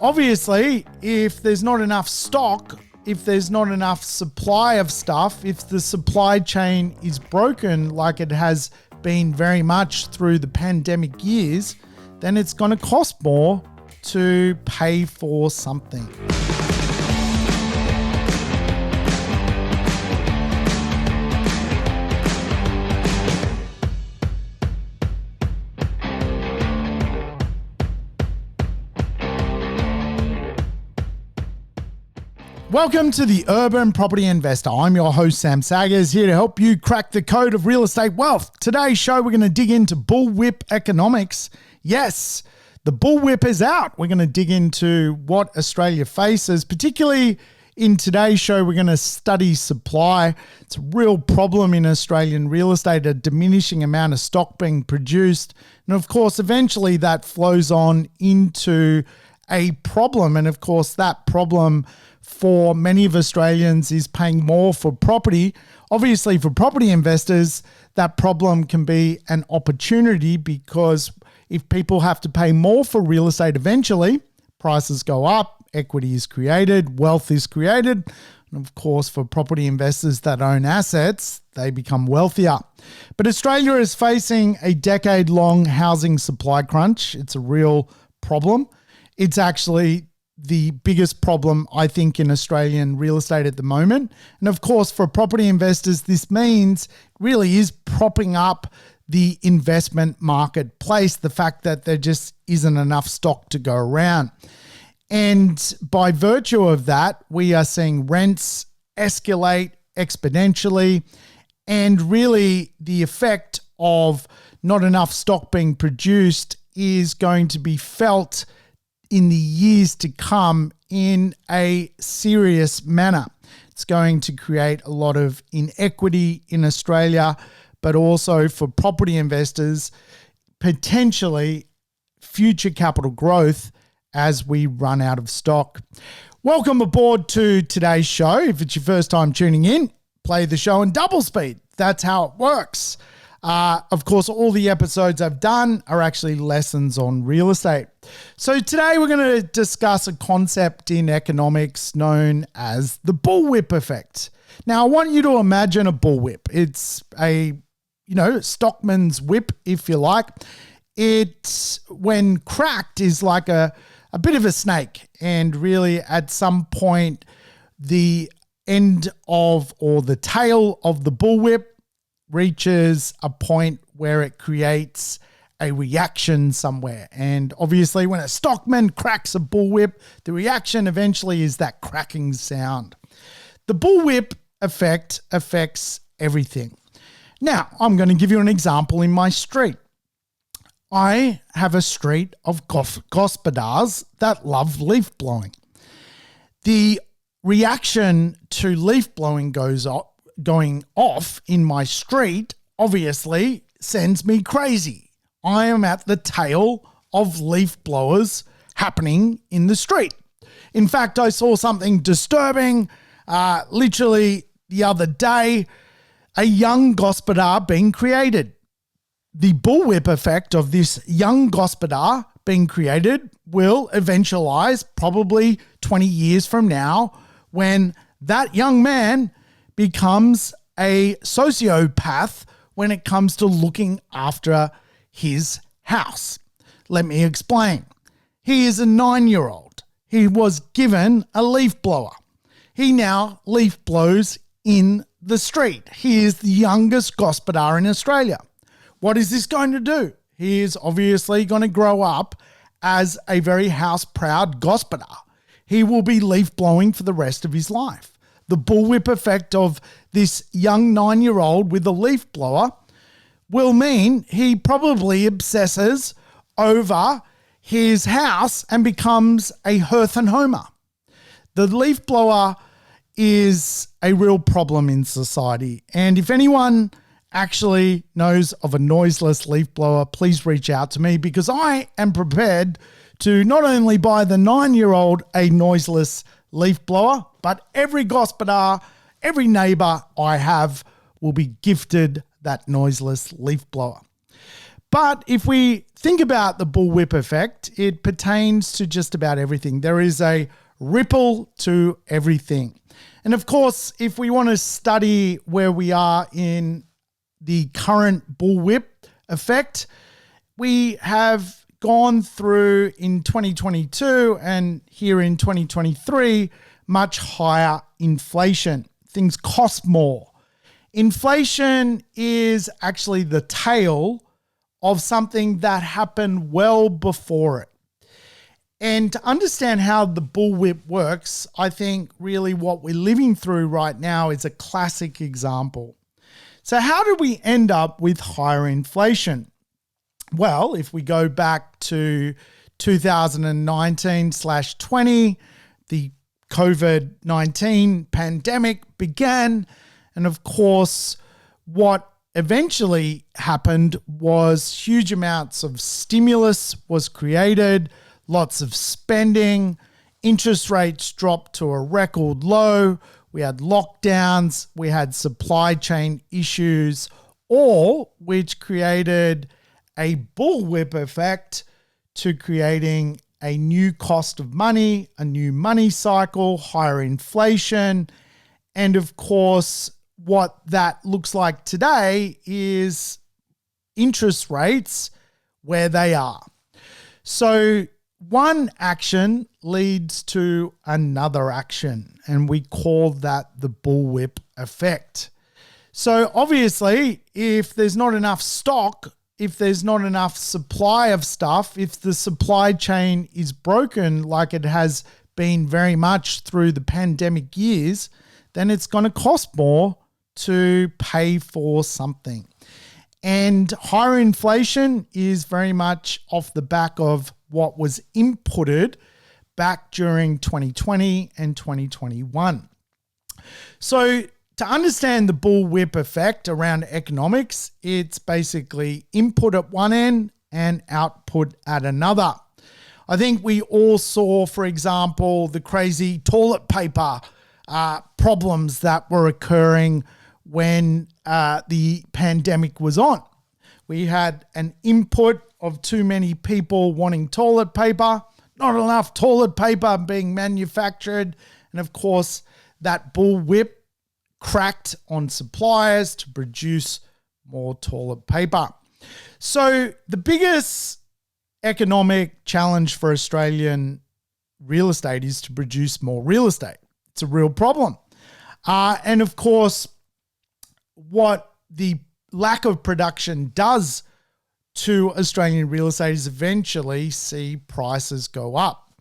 Obviously, if there's not enough stock, if there's not enough supply of stuff, if the supply chain is broken like it has been very much through the pandemic years, then it's going to cost more to pay for something. Welcome to the Urban Property Investor. I'm your host, Sam Saggers, here to help you crack the code of real estate wealth. Today's show, we're going to dig into bullwhip economics. Yes, the bullwhip is out. We're going to dig into what Australia faces, particularly in today's show, we're going to study supply. It's a real problem in Australian real estate, a diminishing amount of stock being produced. And of course, eventually that flows on into a problem. And of course, that problem for many of Australians is paying more for property. Obviously, for property investors, that problem can be an opportunity because if people have to pay more for real estate eventually, prices go up, equity is created, wealth is created. And of course, for property investors that own assets, they become wealthier. But Australia is facing a decade-long housing supply crunch. It's a real problem. It's actually the biggest problem, I think, in Australian real estate at the moment. And of course, for property investors, this means really is propping up the investment marketplace, the fact that there just isn't enough stock to go around. And by virtue of that, we are seeing rents escalate exponentially. And really, the effect of not enough stock being produced is going to be felt in the years to come in a serious manner. It's going to create a lot of inequity in Australia, but also for property investors, potentially future capital growth as we run out of stock. Welcome aboard to today's show. If it's your first time tuning in, play the show in double speed. That's how it works. Of course, all the episodes I've done are actually lessons on real estate. So today we're going to discuss a concept in economics known as the bullwhip effect. Now, I want you to imagine a bullwhip. It's a, stockman's whip, if you like. It, when cracked, is like a bit of a snake. And really, at some point, the end of, or the tail of the bullwhip reaches a point where it creates a reaction somewhere. And obviously when a stockman cracks a bullwhip, the reaction eventually is that cracking sound. The bullwhip effect affects everything. Now, I'm going to give you an example in my street. I have a street of gospodars that love leaf blowing. The reaction to leaf blowing going off in my street obviously sends me crazy. I am at the tail of leaf blowers happening in the street. In fact, I saw something disturbing literally the other day, a young gospodar being created. The bullwhip effect of this young gospodar being created will eventualize probably 20 years from now when that young man becomes a sociopath when it comes to looking after his house. Let me explain. He is a 9-year-old. He was given a leaf blower. He now leaf blows in the street. He is the youngest gospodar in Australia. What is this going to do? He is obviously going to grow up as a very house-proud gospodar. He will be leaf blowing for the rest of his life. The bullwhip effect of this young 9-year-old with a leaf blower will mean he probably obsesses over his house and becomes a hearth and homer. The leaf blower is a real problem in society. And if anyone actually knows of a noiseless leaf blower, please reach out to me because I am prepared to not only buy the 9-year-old a noiseless leaf blower, but every gospodar, every neighbor I have will be gifted that noiseless leaf blower. But if we think about the bullwhip effect, it pertains to just about everything. There is a ripple to everything. And of course, if we want to study where we are in the current bullwhip effect, we have gone through in 2022 and here in 2023, much higher inflation. Things cost more. Inflation is actually the tail of something that happened well before it. And to understand how the bullwhip works, I think really what we're living through right now is a classic example. So how did we end up with higher inflation? Well, if we go back to 2019/20, the COVID-19 pandemic began. And of course, what eventually happened was huge amounts of stimulus was created, lots of spending, interest rates dropped to a record low, we had lockdowns, we had supply chain issues, all which created a bullwhip effect to creating a new cost of money, a new money cycle, higher inflation, and of course, what that looks like today is interest rates where they are. So one action leads to another action, and we call that the bullwhip effect. So obviously, if there's not enough stock, if there's not enough supply of stuff, if the supply chain is broken like it has been very much through the pandemic years, then it's going to cost more to pay for something. And higher inflation is very much off the back of what was inputted back during 2020 and 2021. So to understand the bullwhip effect around economics, it's basically input at one end and output at another. I think we all saw, for example, the crazy toilet paper problems that were occurring when the pandemic was on. We had an input of too many people wanting toilet paper, not enough toilet paper being manufactured, and of course that bullwhip cracked on suppliers to produce more toilet paper. So the biggest economic challenge for Australian real estate is to produce more real estate. It's a real problem. And of course, what the lack of production does to Australian real estate is eventually see prices go up.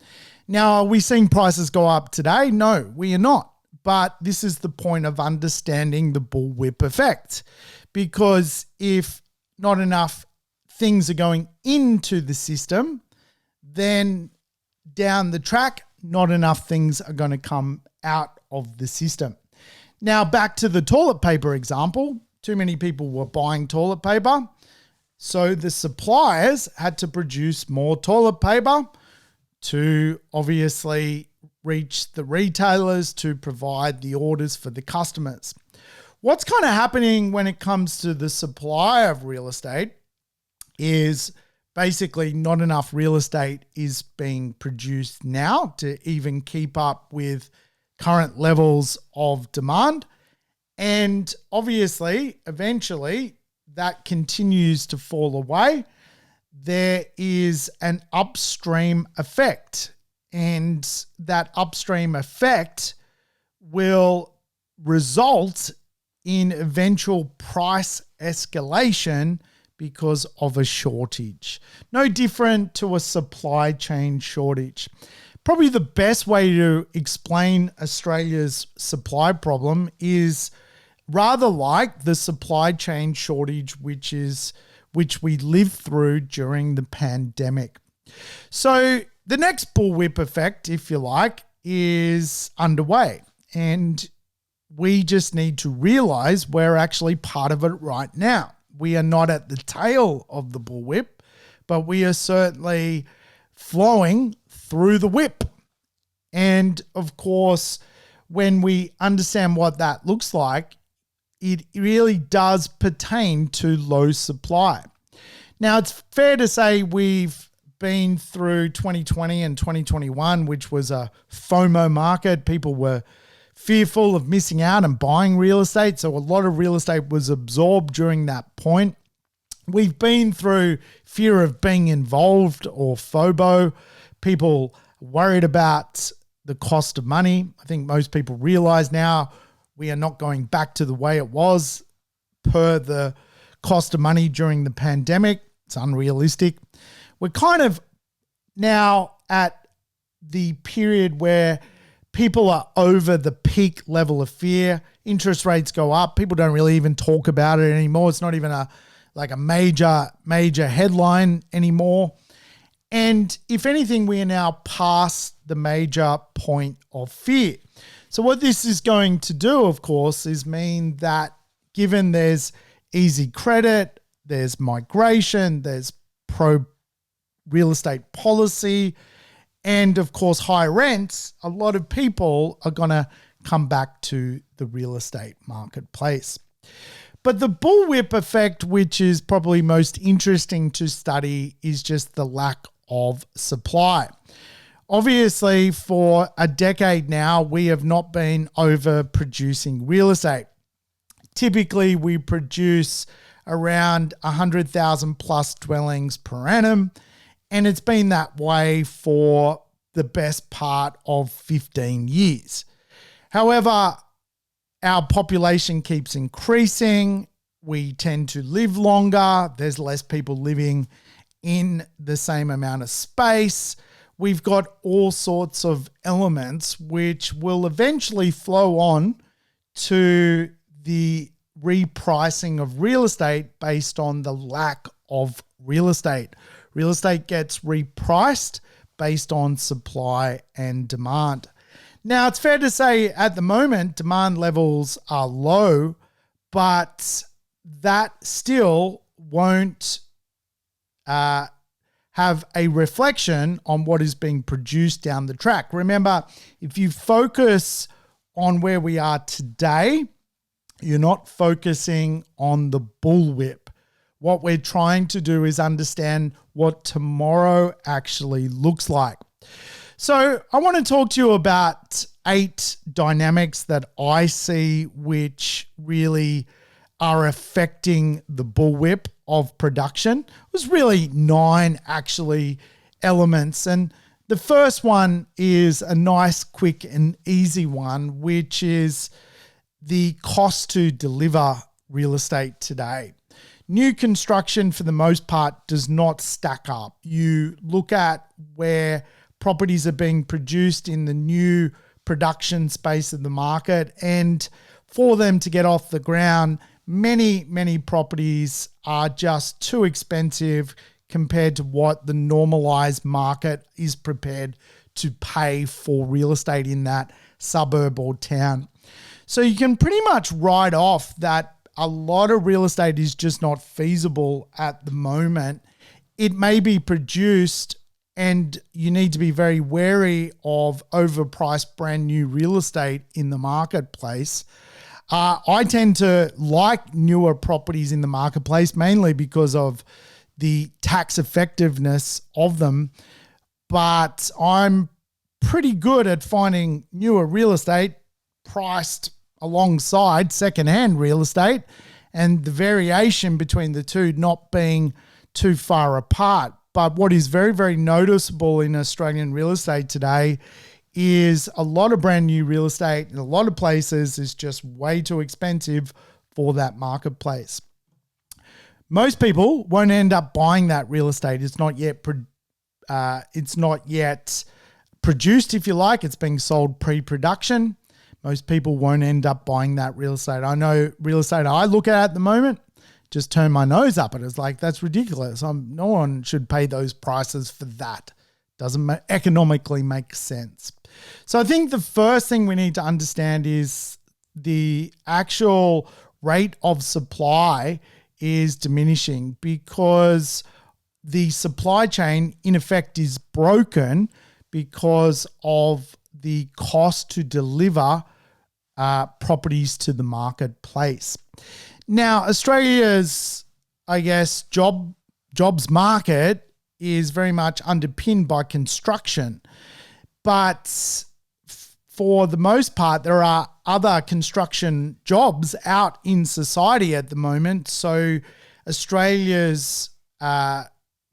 Now, are we seeing prices go up today? No, we are not. But this is the point of understanding the bullwhip effect, because if not enough things are going into the system, then down the track, not enough things are going to come out of the system. Now, back to the toilet paper example, too many people were buying toilet paper, so the suppliers had to produce more toilet paper to obviously reach the retailers to provide the orders for the customers. What's kind of happening when it comes to the supply of real estate is basically not enough real estate is being produced now to even keep up with current levels of demand. And obviously, eventually, that continues to fall away. There is an upstream effect, and that upstream effect will result in eventual price escalation because of a shortage. No different to a supply chain shortage. Probably the best way to explain Australia's supply problem is rather like the supply chain shortage which we lived through during the pandemic. So the next bullwhip effect, if you like, is underway, and we just need to realize we're actually part of it right now. We are not at the tail of the bullwhip, but we are certainly flowing through the whip. And of course, when we understand what that looks like, it really does pertain to low supply. Now, it's fair to say we've been through 2020 and 2021, which was a FOMO market. People were fearful of missing out and buying real estate. So a lot of real estate was absorbed during that point. We've been through fear of being involved or FOBO. People worried about the cost of money. I think most people realize now we are not going back to the way it was per the cost of money during the pandemic. It's unrealistic. We're kind of now at the period where people are over the peak level of fear. Interest rates go up. People don't really even talk about it anymore. It's not even a major headline anymore. And if anything, we are now past the major point of fear. So what this is going to do, of course, is mean that given there's easy credit, there's migration, there's pro real estate policy, and of course high rents, a lot of people are going to come back to the real estate marketplace. But the bullwhip effect, which is probably most interesting to study, is just the lack of supply. Obviously, for a decade now, we have not been overproducing real estate. Typically, we produce around 100,000 plus dwellings per annum, and it's been that way for the best part of 15 years. However, our population keeps increasing. We tend to live longer. There's less people living in the same amount of space. We've got all sorts of elements which will eventually flow on to the repricing of real estate based on the lack of real estate. Real estate gets repriced based on supply and demand. Now, it's fair to say at the moment, demand levels are low, but that still won't have a reflection on what is being produced down the track. Remember, if you focus on where we are today, you're not focusing on the bullwhip. What we're trying to do is understand what tomorrow actually looks like. So I want to talk to you about 8 dynamics that I see which really are affecting the bullwhip of production. It was really 9 actually elements. And the first one is a nice, quick and easy one, which is the cost to deliver real estate today. New construction, for the most part, does not stack up. You look at where properties are being produced in the new production space of the market, and for them to get off the ground, many properties are just too expensive compared to what the normalized market is prepared to pay for real estate in that suburb or town. So you can pretty much write off that a lot of real estate is just not feasible at the moment. It may be produced, and you need to be very wary of overpriced brand new real estate in the marketplace. I tend to like newer properties in the marketplace, mainly because of the tax effectiveness of them. But I'm pretty good at finding newer real estate priced alongside secondhand real estate, and the variation between the two not being too far apart. But what is very, very noticeable in Australian real estate today is a lot of brand new real estate in a lot of places is just way too expensive for that marketplace. Most people won't end up buying that real estate. It's not yet produced, if you like. It's being sold pre-production. Most people won't end up buying that real estate. I know real estate I look at the moment, just turn my nose up at it. It's like, that's ridiculous. No one should pay those prices for that. Doesn't economically make sense. So I think the first thing we need to understand is the actual rate of supply is diminishing because the supply chain in effect is broken because of the cost to deliver properties to the marketplace. Now, Australia's, job jobs market is very much underpinned by construction. But for the most part, there are other construction jobs out in society at the moment. So Australia's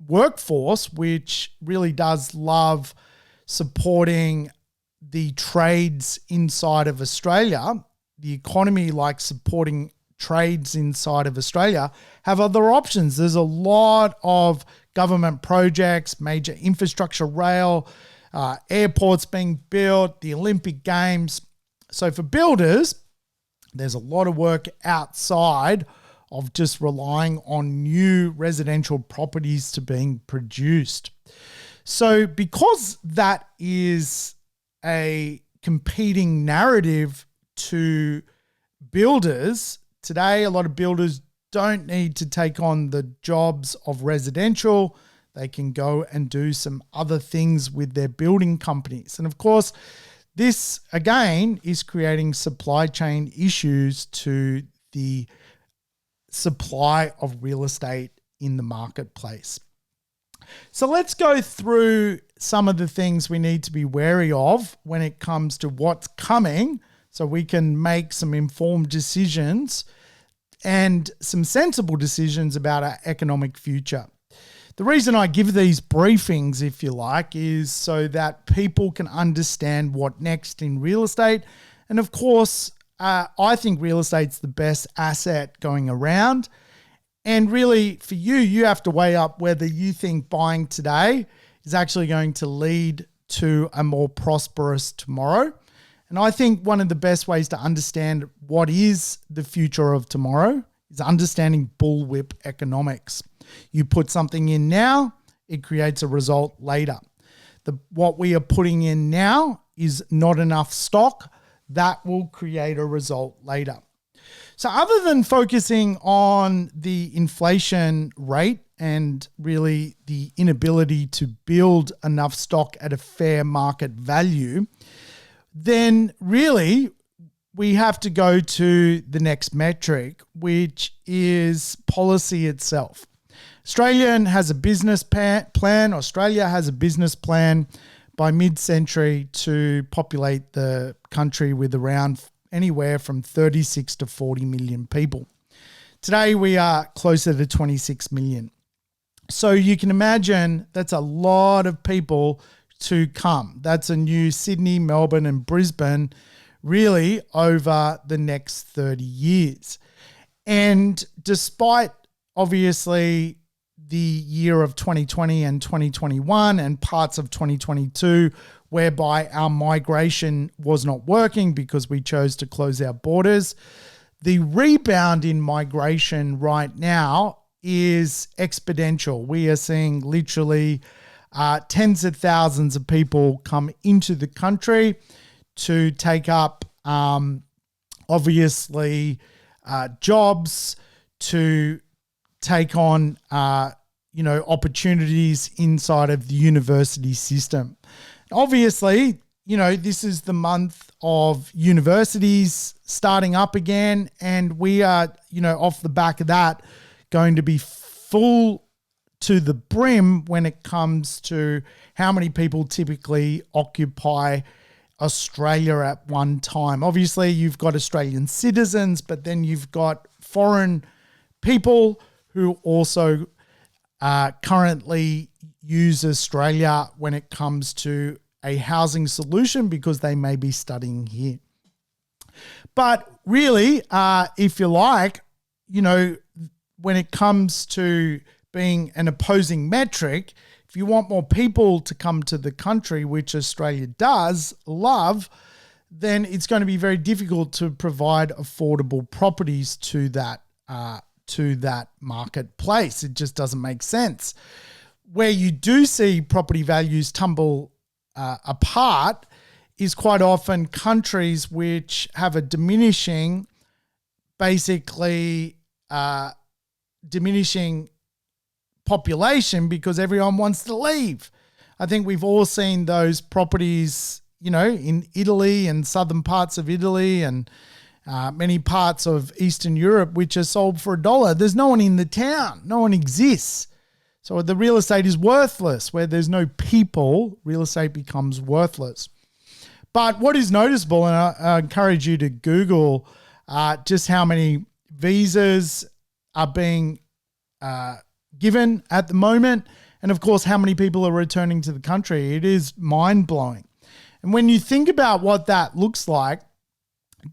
workforce, which really does love supporting the trades inside of Australia, the economy likes supporting trades inside of Australia, have other options. There's a lot of government projects, major infrastructure, rail, airports being built, the Olympic Games. So for builders, there's a lot of work outside of just relying on new residential properties to being produced. So because that is a competing narrative to builders, today a lot of builders don't need to take on the jobs of residential. They can go and do some other things with their building companies. And of course, this again is creating supply chain issues to the supply of real estate in the marketplace. So let's go through some of the things we need to be wary of when it comes to what's coming, so we can make some informed decisions and some sensible decisions about our economic future. The reason I give these briefings, if you like, is so that people can understand what next in real estate. And of course, I think real estate's the best asset going around. And really, for you, you have to weigh up whether you think buying today is actually going to lead to a more prosperous tomorrow. And I think one of the best ways to understand what is the future of tomorrow is understanding bullwhip economics. You put something in now, it creates a result later. What we are putting in now is not enough stock. That will create a result later. So other than focusing on the inflation rate and really the inability to build enough stock at a fair market value, then really we have to go to the next metric, which is policy itself. Australia has a business plan by mid-century to populate the country with around anywhere from 36 to 40 million people. Today we are closer to 26 million. So you can imagine that's a lot of people to come. That's a new Sydney, Melbourne and Brisbane really over the next 30 years. And despite obviously the year of 2020 and 2021 and parts of 2022 whereby our migration was not working because we chose to close our borders, the rebound in migration right now is exponential. We are seeing literally tens of thousands of people come into the country to take up obviously jobs, to take on opportunities inside of the university system. Obviously, this is the month of universities starting up again, and we are, off the back of that, going to be full to the brim when it comes to how many people typically occupy Australia at one time. Obviously, you've got Australian citizens, but then you've got foreign people who also currently use Australia when it comes to a housing solution because they may be studying here. But really, if you like, when it comes to being an opposing metric, if you want more people to come to the country, which Australia does love, then it's going to be very difficult to provide affordable properties to that marketplace. It just doesn't make sense. Where you do see property values tumble apart is quite often countries which have a diminishing population because everyone wants to leave. I think we've all seen those properties, in Italy and southern parts of Italy and many parts of Eastern Europe, which are sold for $1. There's no one in the town. No one exists. So the real estate is worthless. Where there's no people, real estate becomes worthless. But what is noticeable, and I encourage you to Google just how many visas are being given at the moment, and of course how many people are returning to the country. It is mind-blowing. And when you think about what that looks like,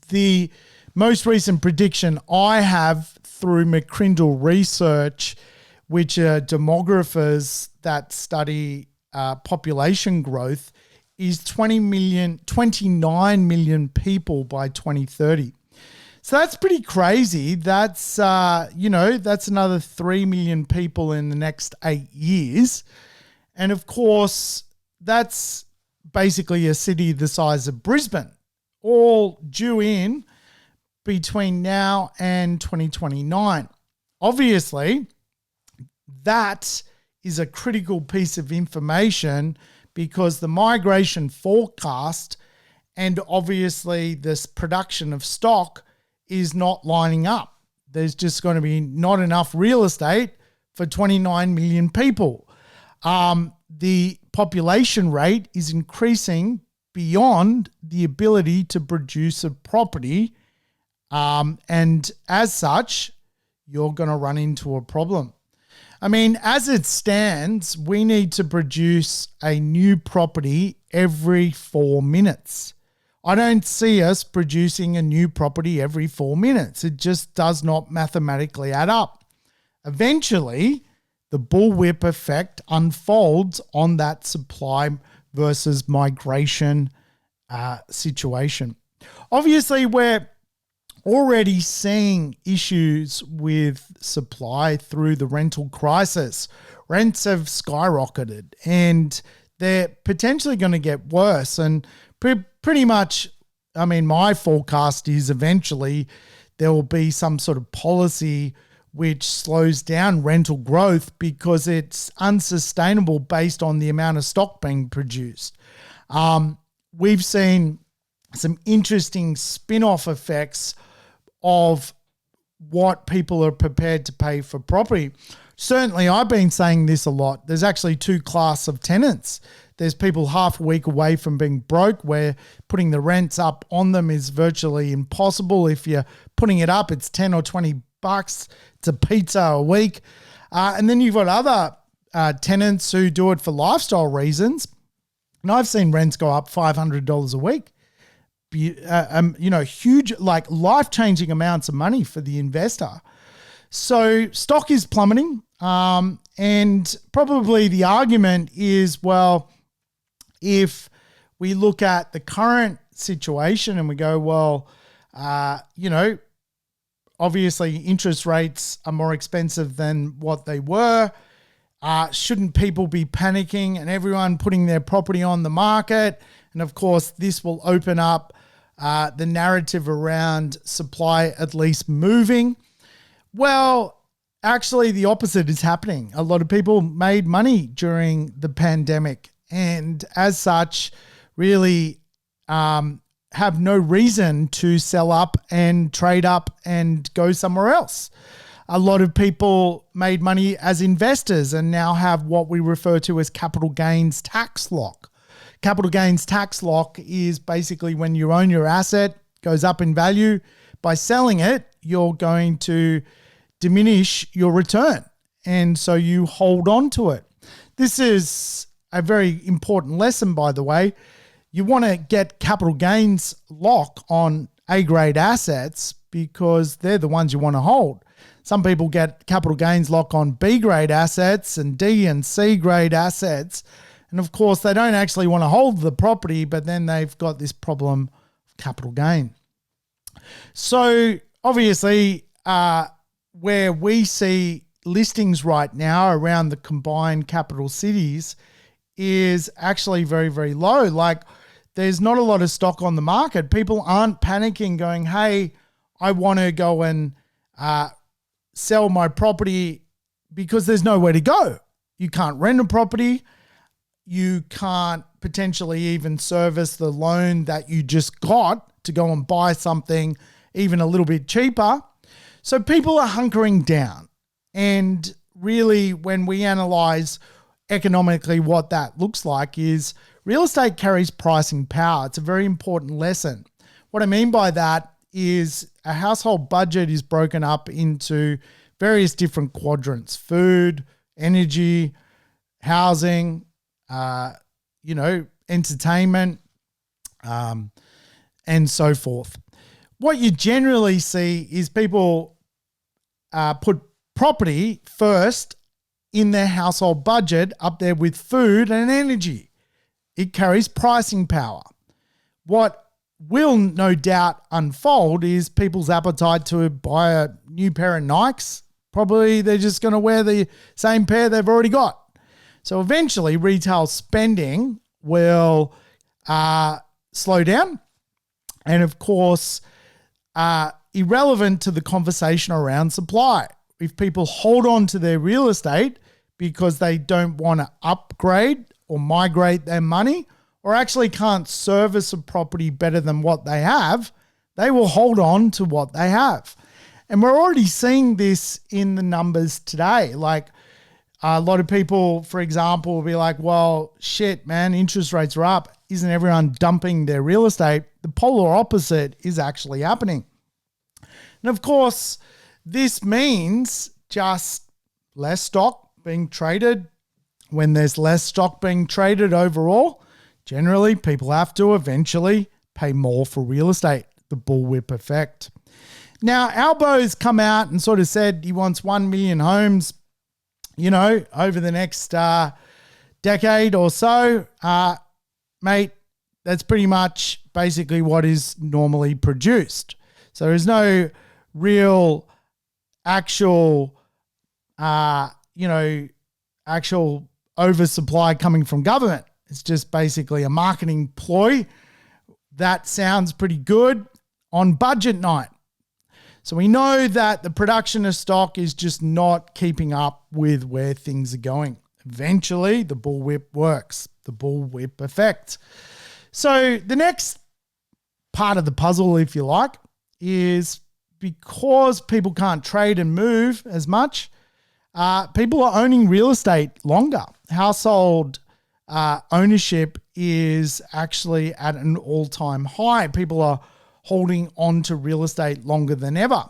the most recent prediction I have through McCrindle Research, which are demographers that study population growth, is 29 million people by 2030. So that's pretty crazy. That's, that's another 3 million people in the next 8 years. And of course, that's basically a city the size of Brisbane, all due in between now and 2029. Obviously, that is a critical piece of information because the migration forecast and obviously this production of stock is not lining up. There's just going to be not enough real estate for 29 million people. The population rate is increasing beyond the ability to produce a property. And as such, you're going to run into a problem. I mean, as it stands, we need to produce a new property every 4 minutes. I don't see us producing a new property every 4 minutes. It just does not mathematically add up. Eventually, the bullwhip effect unfolds on that supply versus migration situation. Obviously, we're already seeing issues with supply through the rental crisis. Rents have skyrocketed and they're potentially going to get worse. And pretty much, I mean, my forecast is eventually there will be some sort of policy which slows down rental growth because it's unsustainable based on the amount of stock being produced. We've seen some interesting spin-off effects of what people are prepared to pay for property. Certainly, I've been saying this a lot. There's actually two classes of tenants. There's people half a week away from being broke, where putting the rents up on them is virtually impossible. If you're putting it up, it's 10 or 20 bucks. It's a pizza a week. And then you've got other tenants who do it for lifestyle reasons. And I've seen rents go up $500 a week. Huge, like life-changing amounts of money for the investor. So stock is plummeting. And probably the argument is, well, if we look at the current situation and we go, well, obviously interest rates are more expensive than what they were. Shouldn't people be panicking and everyone putting their property on the market? And of course, this will open up the narrative around supply at least moving. Well, actually, the opposite is happening. A lot of people made money during the pandemic and as such really have no reason to sell up and trade up and go somewhere else. A lot of people made money as investors and now have what we refer to as capital gains tax lock. Capital gains tax lock is basically when you own your asset, goes up in value. By selling it, you're going to diminish your return. And so you hold on to it. This is a very important lesson, by the way. You want to get capital gains lock on A-grade assets because they're the ones you want to hold. Some people get capital gains lock on B-grade assets and D and C-grade assets. And of course, they don't actually want to hold the property, but then they've got this problem of capital gain. So obviously, where we see listings right now around the combined capital cities is actually very, very low. Like there's not a lot of stock on the market. People aren't panicking going, hey, I want to go and sell my property because there's nowhere to go. You can't rent a property. You can't potentially even service the loan that you just got to go and buy something even a little bit cheaper. So people are hunkering down. And really, when we analyze economically what that looks like, is real estate carries pricing power. It's a very important lesson. What I mean by that is a household budget is broken up into various different quadrants: food, energy, housing, entertainment, and so forth. What you generally see is people put property first in their household budget, up there with food and energy. It carries pricing power. What will no doubt unfold is people's appetite to buy a new pair of Nikes. Probably they're just going to wear the same pair they've already got. So eventually retail spending will slow down. And of course, irrelevant to the conversation around supply. If people hold on to their real estate because they don't want to upgrade or migrate their money, or actually can't service a property better than what they have, they will hold on to what they have. And we're already seeing this in the numbers today. Like a lot of people, for example, will be like, well, shit, man, interest rates are up. Isn't everyone dumping their real estate? The polar opposite is actually happening. And of course, this means just less stock being traded. When there's less stock being traded overall, generally people have to eventually pay more for real estate, the bullwhip effect. Now, Albo's come out and sort of said he wants 1 million homes, over the next decade or so. Mate, that's pretty much basically what is normally produced. So there's no real actual oversupply coming from government. It's just basically a marketing ploy that sounds pretty good on budget night. So we know that the production of stock is just not keeping up with where things are going. Eventually, the bullwhip works, the bullwhip effect. So the next part of the puzzle, if you like, is because people can't trade and move as much, people are owning real estate longer. Household ownership is actually at an all-time high. People are holding on to real estate longer than ever.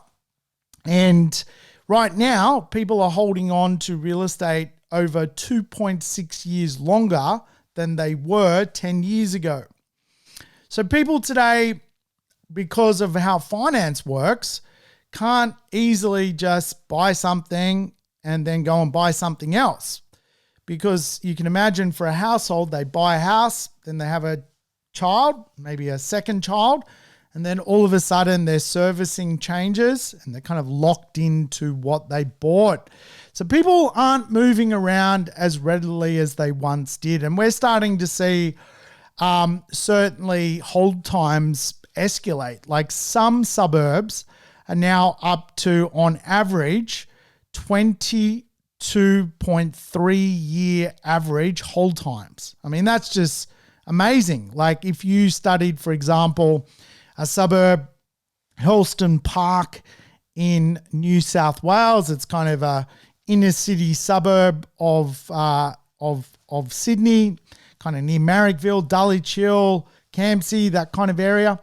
And right now, people are holding on to real estate over 2.6 years longer than they were 10 years ago. So people today, because of how finance works, can't easily just buy something and then go and buy something else. Because you can imagine for a household, they buy a house, then they have a child, maybe a second child, and then all of a sudden their servicing changes and they're kind of locked into what they bought. So people aren't moving around as readily as they once did. And we're starting to see certainly hold times escalate. Like some suburbs are now up to, on average, 22.3 year average hold times. I mean, that's just amazing. Like if you studied, for example, a suburb, Hurlston Park in New South Wales, it's kind of a inner city suburb of Sydney, kind of near Marrickville, Dulwich Hill, Campsie, that kind of area.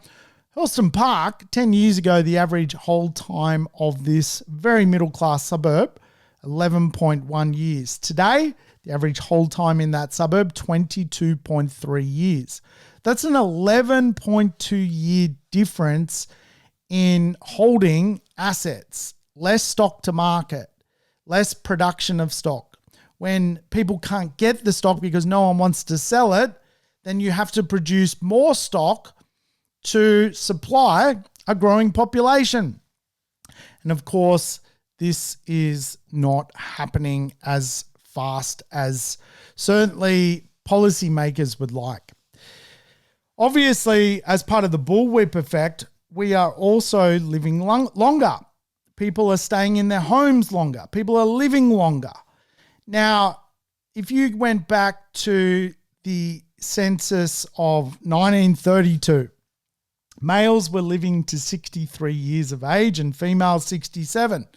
Hurlston Park, 10 years ago, the average hold time of this very middle-class suburb, 11.1 years. Today, the average hold time in that suburb, 22.3 years. That's an 11.2 year difference in holding assets, less stock to market, less production of stock. When people can't get the stock because no one wants to sell it, then you have to produce more stock to supply a growing population. And of course, this is not happening as fast as certainly policymakers would like. Obviously, as part of the bullwhip effect, we are also living longer. People are staying in their homes longer. People are living longer. Now, if you went back to the census of 1932, males were living to 63 years of age and females 67.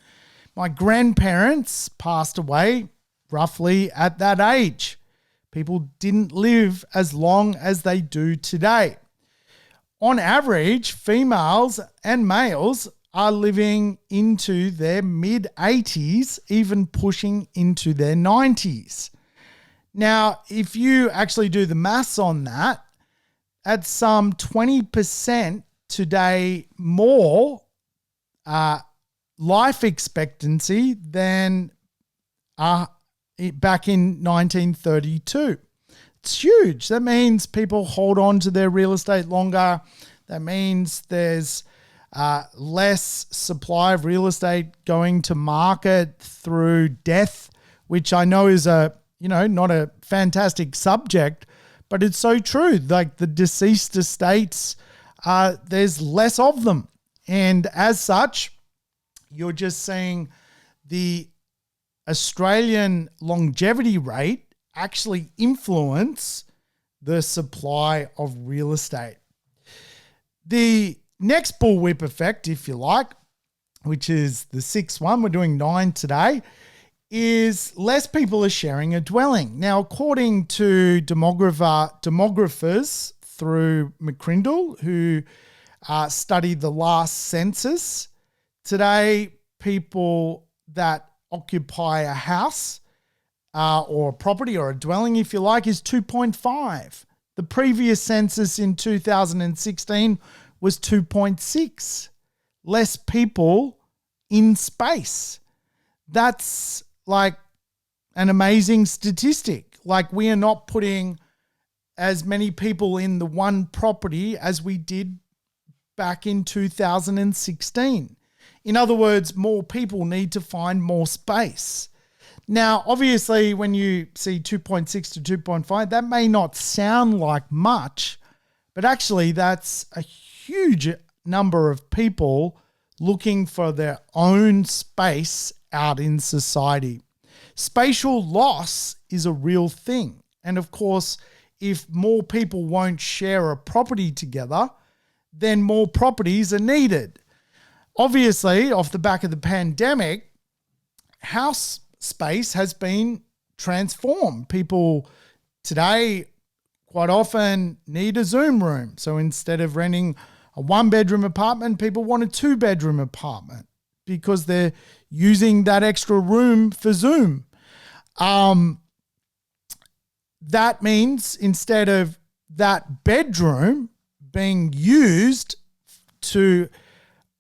My grandparents passed away roughly at that age. People didn't live as long as they do today. On average, females and males are living into their mid-80s, even pushing into their 90s. Now, if you actually do the maths on that, at some 20% today more life expectancy than back in 1932. It's huge. That means people hold on to their real estate longer. That means there's less supply of real estate going to market through death, which I know is not a fantastic subject, but it's so true. Like the deceased estates, there's less of them. And as such, you're just seeing the Australian longevity rate actually influence the supply of real estate. The next bullwhip effect, if you like, which is the sixth one, we're doing 9 today, is less people are sharing a dwelling. Now, according to demographers through McCrindle, who studied the last census, today people that occupy a house or a property or a dwelling, if you like, is 2.5. The previous census in 2016 was 2.6. Less people in space. That's like an amazing statistic. Like we are not putting as many people in the one property as we did back in 2016. In other words, more people need to find more space. Now, obviously, when you see 2.6 to 2.5, that may not sound like much, but actually that's a huge number of people looking for their own space out in society. Spatial loss is a real thing. And of course, if more people won't share a property together, then more properties are needed. Obviously, off the back of the pandemic, house space has been transformed. People today quite often need a Zoom room. So instead of renting a 1-bedroom apartment, people want a 2-bedroom apartment because they're using that extra room for Zoom. That means instead of that bedroom being used to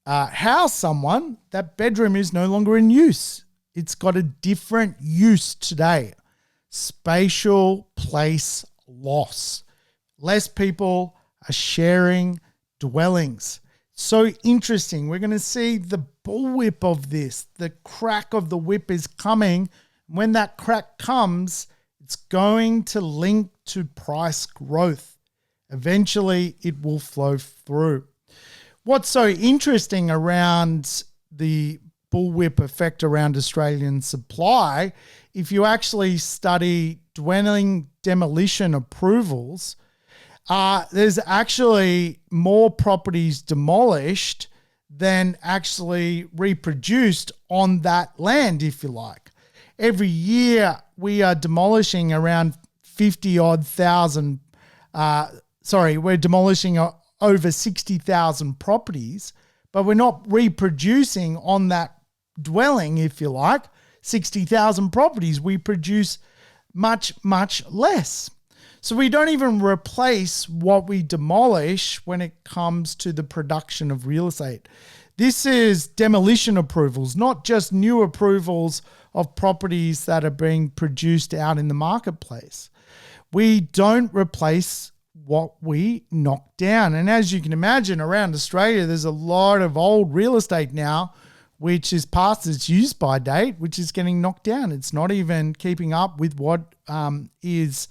house someone, that bedroom is no longer in use. It's got a different use today. Spatial place loss. Less people are sharing dwellings. So interesting. We're going to see the bullwhip of this. The crack of the whip is coming. When that crack comes, it's going to link to price growth. Eventually, it will flow through. What's so interesting around the bullwhip effect around Australian supply, if you actually study dwelling demolition approvals, there's actually more properties demolished than actually reproduced on that land, if you like. Every year we are demolishing around 50-odd thousand, we're demolishing over 60,000 properties, but we're not reproducing on that dwelling, if you like, 60,000 properties. We produce much, much less. So we don't even replace what we demolish when it comes to the production of real estate. This is demolition approvals, not just new approvals of properties that are being produced out in the marketplace. We don't replace what we knock down. And as you can imagine, around Australia, there's a lot of old real estate now, which is past its use by date, which is getting knocked down. It's not even keeping up with what is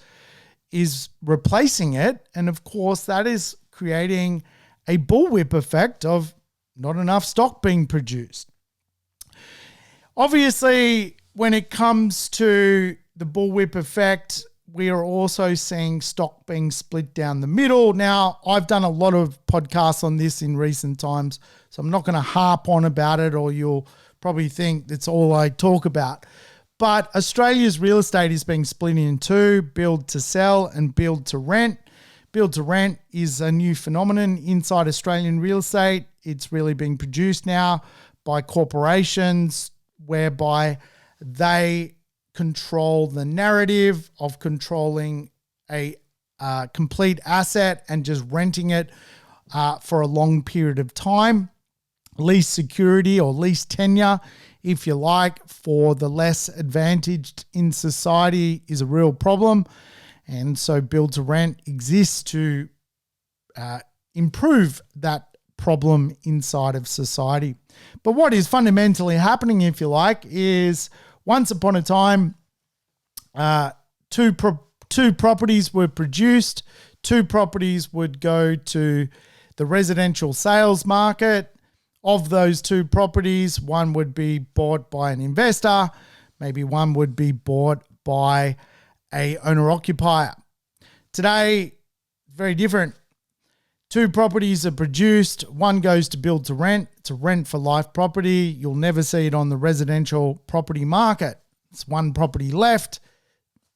replacing it. And of course, that is creating a bullwhip effect of not enough stock being produced. Obviously, when it comes to the bullwhip effect, we are also seeing stock being split down the middle. Now, I've done a lot of podcasts on this in recent times, so I'm not going to harp on about it, or you'll probably think that's all I talk about. But Australia's real estate is being split in two: build to sell and build to rent. Build to rent is a new phenomenon inside Australian real estate. It's really being produced now by corporations whereby they control the narrative of controlling a complete asset and just renting it for a long period of time. Lease security or lease tenure, if you like, for the less advantaged in society is a real problem. And so build to rent exists to improve that problem inside of society. But what is fundamentally happening, if you like, is once upon a time, two properties were produced. Two properties would go to the residential sales market. Of those two properties, one would be bought by an investor. Maybe one would be bought by a owner-occupier. Today, very different. Two properties are produced. One goes to build to rent. It's a rent for life property. You'll never see it on the residential property market. It's one property left.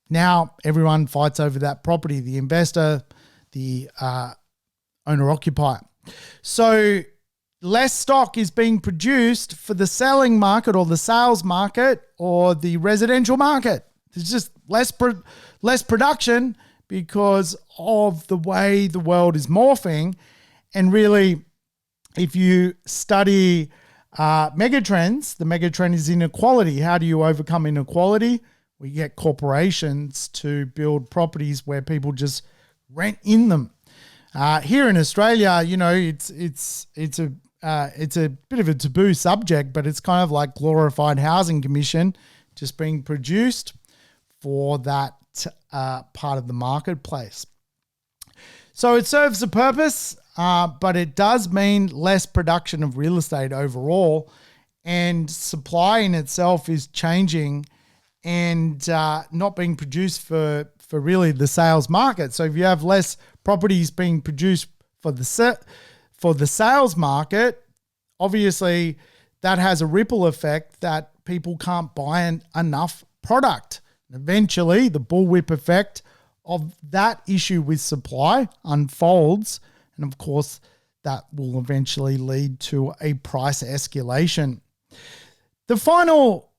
Now everyone fights over that property, the investor, the owner-occupier. So less stock is being produced for the selling market or the sales market or the residential market. There's just less production because of the way the world is morphing. And really, if you study megatrends, the megatrend is inequality. How do you overcome inequality? We get corporations to build properties where people just rent in them. Here in Australia, you know, it's a bit of a taboo subject, but it's kind of like glorified housing commission just being produced for that part of the marketplace. So it serves a purpose, but it does mean less production of real estate overall, and supply in itself is changing and not being produced for really the sales market. So if you have less properties being produced for the sales market, obviously that has a ripple effect that people can't buy enough product. Eventually, the bullwhip effect of that issue with supply unfolds, and of course, that will eventually lead to a price escalation. The final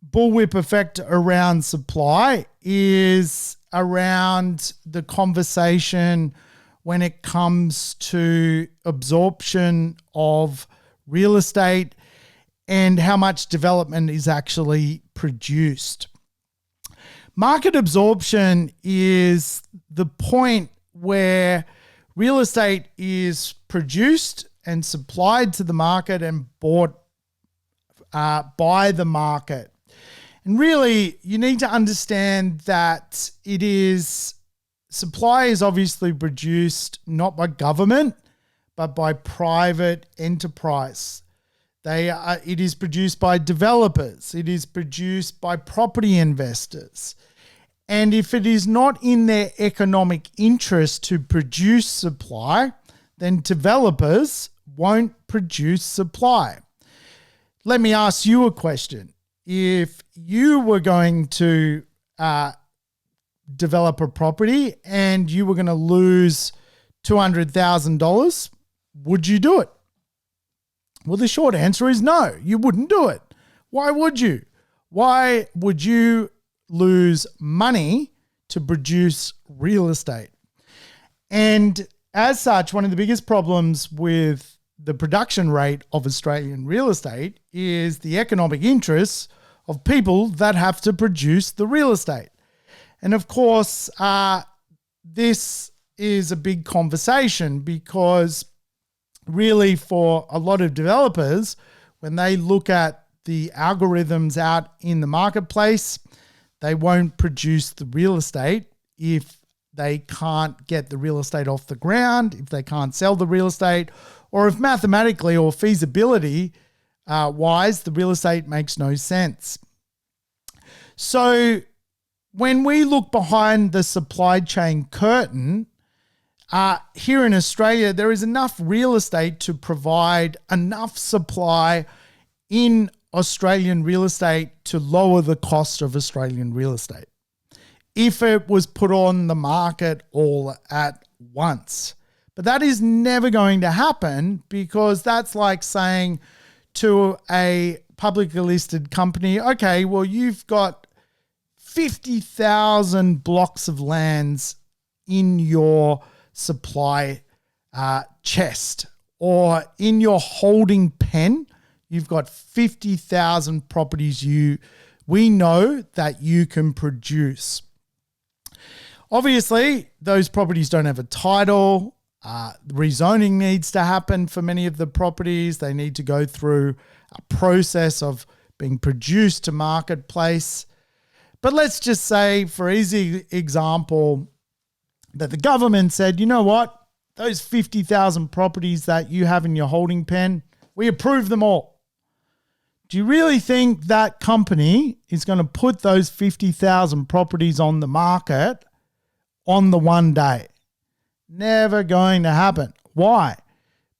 bullwhip effect around supply is around the conversation when it comes to absorption of real estate and how much development is actually produced. Market absorption is the point where real estate is produced and supplied to the market and bought by the market. And really, you need to understand that supply is obviously produced not by government, but by private enterprise. It is produced by developers. It is produced by property investors. And if it is not in their economic interest to produce supply, then developers won't produce supply. Let me ask you a question. If you were going to develop a property and you were going to lose $200,000, would you do it? Well, the short answer is no, you wouldn't do it. Why would you? Why would you lose money to produce real estate? And as such, one of the biggest problems with the production rate of Australian real estate is the economic interests of people that have to produce the real estate. And of course, this is a big conversation because really for a lot of developers, when they look at the algorithms out in the marketplace, they won't produce the real estate if they can't get the real estate off the ground, if they can't sell the real estate, or if mathematically or feasibility wise, the real estate makes no sense. So when we look behind the supply chain curtain, here in Australia, there is enough real estate to provide enough supply in Australian real estate to lower the cost of Australian real estate if it was put on the market all at once. But that is never going to happen, because that's like saying to a publicly listed company, okay, well, you've got 50,000 blocks of lands in your supply chest, or in your holding pen, you've got 50,000 properties we know that you can produce. Obviously, those properties don't have a title. Rezoning needs to happen for many of the properties. They need to go through a process of being produced to marketplace. But let's just say, for easy example, that the government said, you know what? Those 50,000 properties that you have in your holding pen, we approve them all. Do you really think that company is going to put those 50,000 properties on the market on the one day? Never going to happen. Why?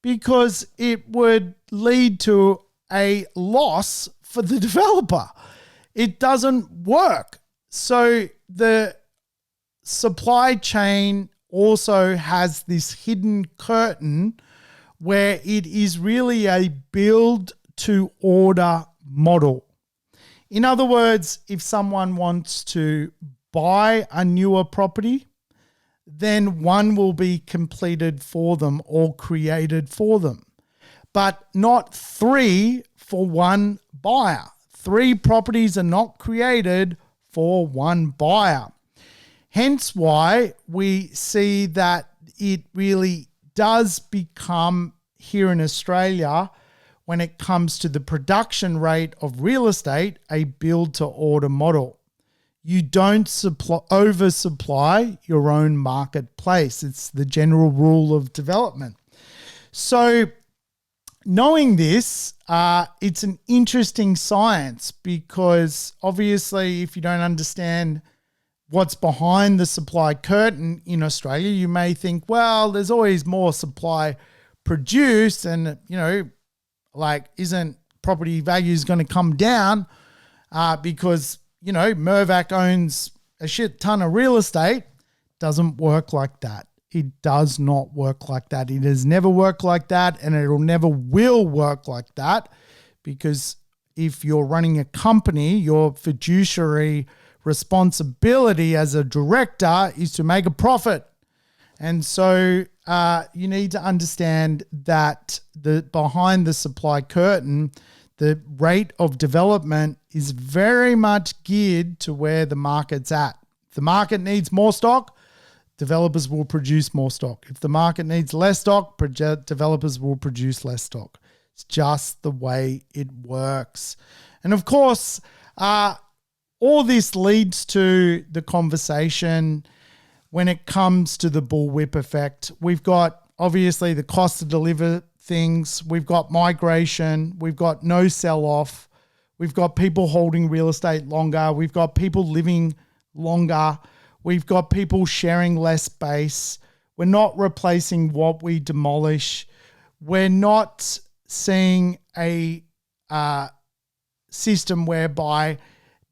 Because it would lead to a loss for the developer. It doesn't work. So the supply chain also has this hidden curtain where it is really a build to order model. In other words, if someone wants to buy a newer property, then one will be completed for them or created for them, but not 3 for one buyer. 3 properties are not created for one buyer. Hence why we see that it really does become, here in Australia, when it comes to the production rate of real estate, a build-to-order model. You don't oversupply your own marketplace. It's the general rule of development. So knowing this, it's an interesting science, because obviously if you don't understand what's behind the supply curtain in Australia, you may think, well, there's always more supply produced, and, like, isn't property values going to come down because, Mirvac owns a shit ton of real estate? Doesn't work like that. It does not work like that. It has never worked like that, and it'll never will work like that, because if you're running a company, your fiduciary responsibility as a director is to make a profit. And so you need to understand that behind the supply curtain, the rate of development is very much geared to where the market's at. If the market needs more stock, developers will produce more stock. If the market needs less stock, developers will produce less stock. It's just the way it works. And of course, all this leads to the conversation when it comes to the bullwhip effect. We've got obviously the cost to deliver things. We've got migration. We've got no sell-off. We've got people holding real estate longer. We've got people living longer. We've got people sharing less space. We're not replacing what we demolish. We're not seeing a system whereby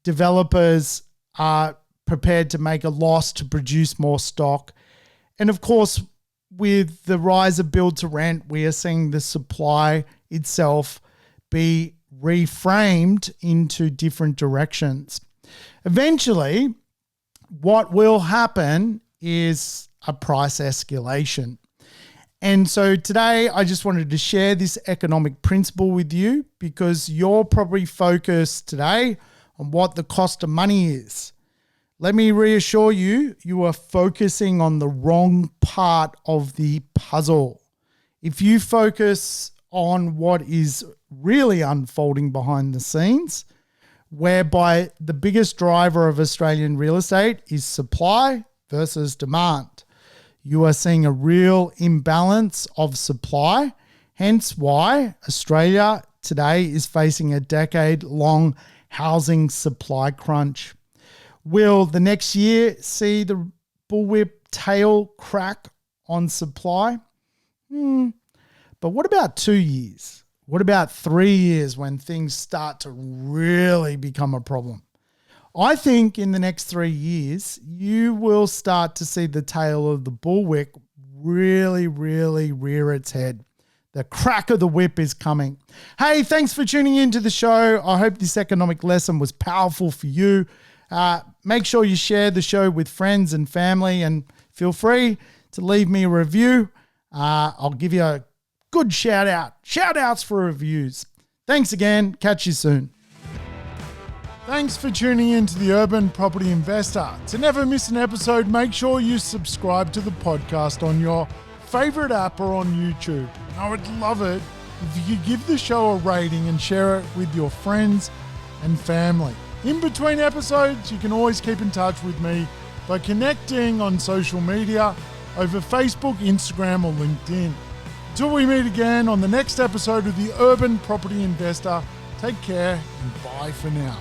developers are prepared to make a loss to produce more stock. And of course, with the rise of build to rent, we are seeing the supply itself be reframed into different directions. Eventually, what will happen is a price escalation. And so today I just wanted to share this economic principle with you, because you're probably focused today on what the cost of money is. Let me reassure you, you are focusing on the wrong part of the puzzle. If you focus on what is really unfolding behind the scenes, whereby the biggest driver of Australian real estate is supply versus demand, you are seeing a real imbalance of supply, hence why Australia today is facing a decade-long housing supply crunch. Will the next year see the bullwhip tail crack on supply? But what about 2 years? What about 3 years when things start to really become a problem? I think in the next 3 years, you will start to see the tail of the bullwhip really, really rear its head. The crack of the whip is coming. Hey, thanks for tuning into the show. I hope this economic lesson was powerful for you. Make sure you share the show with friends and family, and feel free to leave me a review. I'll give you a good shout out. Shout outs for reviews. Thanks again. Catch you soon. Thanks for tuning in to the Urban Property Investor. To never miss an episode, make sure you subscribe to the podcast on your favorite app or on YouTube. I would love it if you could give the show a rating and share it with your friends and family. In between episodes, you can always keep in touch with me by connecting on social media over Facebook, Instagram, or LinkedIn. Until we meet again on the next episode of the Urban Property Investor, take care and bye for now.